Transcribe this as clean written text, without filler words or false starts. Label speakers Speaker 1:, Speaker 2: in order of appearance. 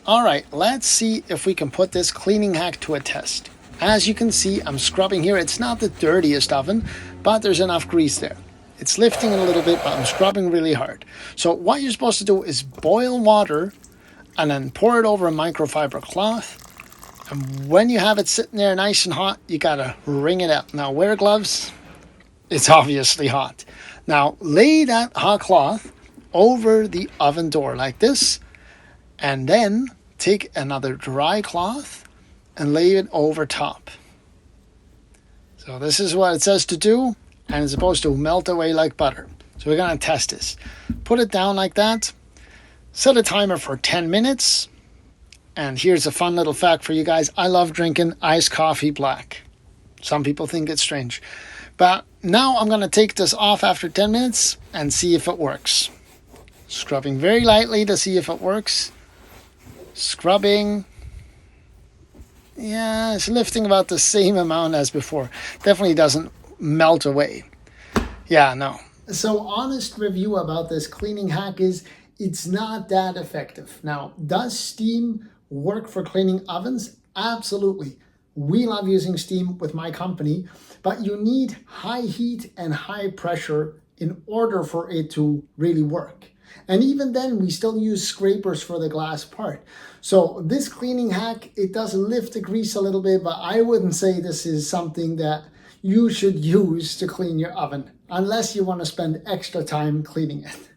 Speaker 1: All right, let's see if we can put this cleaning hack to a test. As you can see, I'm scrubbing here. It's not the dirtiest oven, but there's enough grease there. It's lifting a little bit, but I'm scrubbing really hard. So what you're supposed to do is boil water and then pour it over a microfiber cloth. And when you have it sitting there nice and hot, you gotta wring it out. Now wear gloves. It's obviously hot. Now lay that hot cloth over the oven door like this, and then take another dry cloth and lay it over top. So this is what it says to do, and it's supposed to melt away like butter. So we're going to test this. Put it down like that. Set a timer for 10 minutes. And here's a fun little fact for you guys. I love drinking iced coffee black. Some people think it's strange. But now I'm going to take this off after 10 minutes and see if it works. Scrubbing very lightly to see if it works. Scrubbing. Yeah, it's lifting about the same amount as before. Definitely doesn't melt away. Yeah, no. So honest review about this cleaning hack is it's not that effective. Now, does steam work for cleaning ovens? Absolutely. We love using steam with my company, but you need high heat and high pressure in order for it to really work. And even then, we still use scrapers for the glass part. So this cleaning hack, it does lift the grease a little bit, but I wouldn't say this is something that you should use to clean your oven, unless you want to spend extra time cleaning it.